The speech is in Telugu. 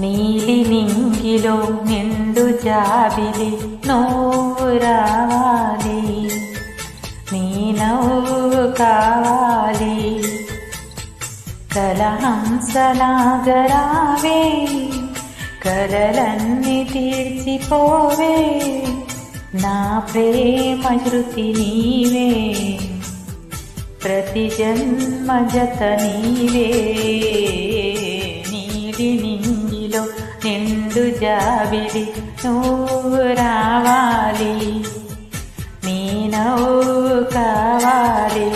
నీలి నింగిలో నిండు జాబిలి నువ్వు రావాలి, నీ నవ్వు కావాలి. కలహంసలాగరావే, కలలన్నీ తీర్చిపోవే, నా ప్రేమ శృతి నీవే, ప్రతి జన్మ జత నీవే. నీలి నింగిలో నిండు జాబిలి నువ్వు రావాలి, నీ నవ్వు కావాలి.